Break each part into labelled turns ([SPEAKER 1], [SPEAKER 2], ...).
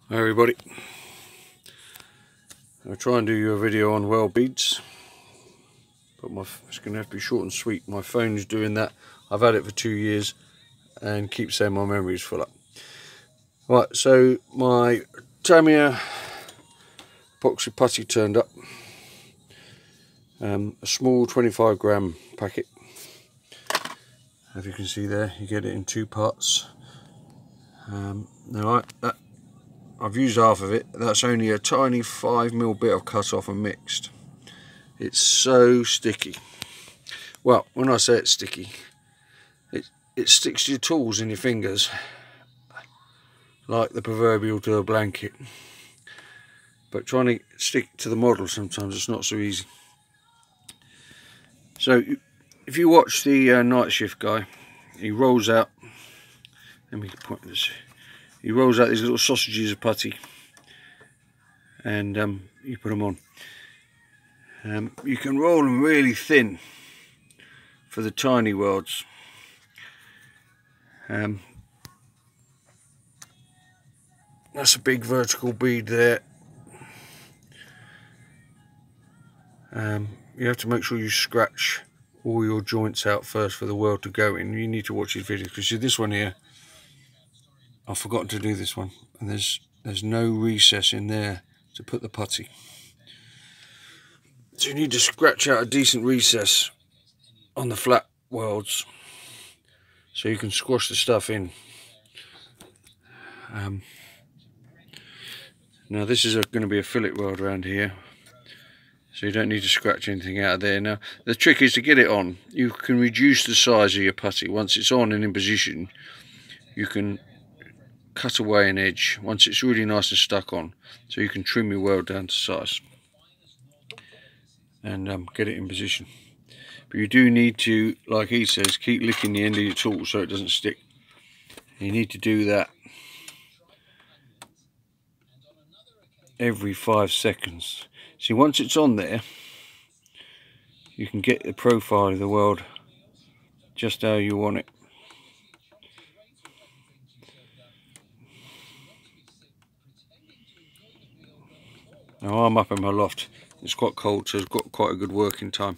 [SPEAKER 1] Hi everybody, I'll try and do you a video on weld beads, but it's going to have to be short and sweet. My phone's doing that. I've had it for 2 years and keeps saying my memory's full up. Right, so my Tamiya epoxy putty turned up. A small 25 gram packet. As you can see there, you get it in 2 parts. Now I've used half of it. That's only a tiny 5mm bit of cut off and mixed. It's so sticky. Well, when I say it's sticky, it sticks to your tools and your fingers like the proverbial to a blanket. But trying to stick to the model sometimes it's not so easy. So if you watch the night shift guy, he rolls out. Let me point this. He rolls out these little sausages of putty, and you put them on. You can roll them really thin for the tiny welds. That's a big vertical bead there. You have to make sure you scratch all your joints out first for the weld to go in. You need to watch his video, because this one here, I've forgotten to do this one, and there's no recess in there to put the putty. So you need to scratch out a decent recess on the flat welds so you can squash the stuff in. Now this is going to be a fillet weld around here, so you don't need to scratch anything out of there. Now the trick is to get it on. You can reduce the size of your putty. Once it's on and in position, you can cut away an edge once it's really nice and stuck on, so you can trim your weld down to size and get it in position. But you do need to, like he says, keep licking the end of your tool so it doesn't stick. You need to do that every 5 seconds. See, once it's on there, you can get the profile of the weld just how you want it. Now I'm up in my loft. It's quite cold, so it's got quite a good working time.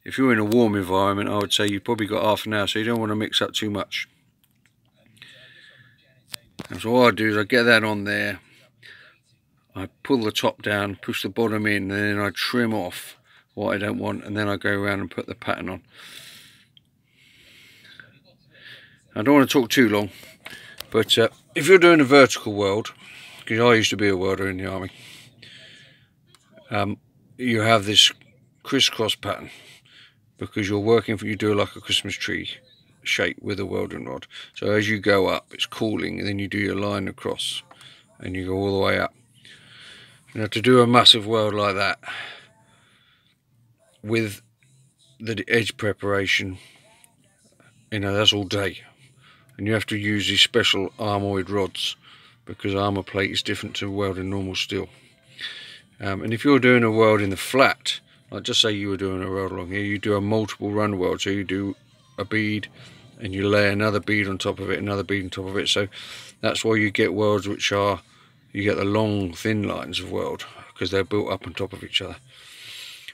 [SPEAKER 1] If you're in a warm environment, I would say you've probably got half an hour, so you don't want to mix up too much. And so what I do is I get that on there, I pull the top down, push the bottom in, and then I trim off what I don't want, and then I go around and put the pattern on. I don't want to talk too long, but if you're doing a vertical weld, because I used to be a welder in the army, you have this crisscross pattern, because you're working for, you do like a Christmas tree shape with a welding rod. So as you go up, it's cooling, and then you do your line across and you go all the way up. Now to do a massive weld like that with the edge preparation, that's all day, and you have to use these special armored rods, because armor plate is different to welding normal steel. And if you're doing a weld in the flat, like just say you were doing a weld along here, you do a multiple run weld, so you do a bead and you lay another bead on top of it, another bead on top of it. So that's why you get welds which are, you get the long thin lines of weld, because they're built up on top of each other.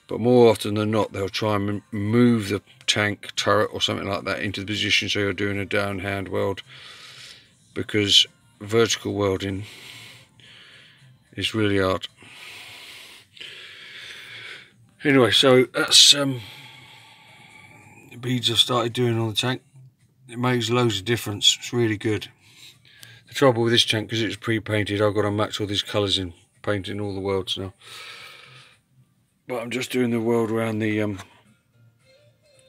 [SPEAKER 1] But more often than not, they'll try and move the tank, turret or something like that into the position, so you're doing a downhand weld, because vertical welding is really hard. Anyway, so that's the beads I've started doing on the tank. It makes loads of difference. It's really good. The trouble with this tank, because it's pre-painted, I've got to match all these colours in, painting all the welds now. But I'm just doing the weld around the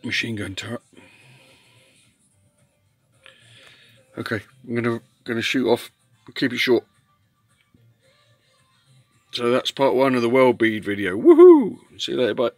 [SPEAKER 1] machine gun turret. Okay, I'm gonna shoot off. Keep it short. So that's part 1 of the weld bead video. Woohoo! See you later, bye.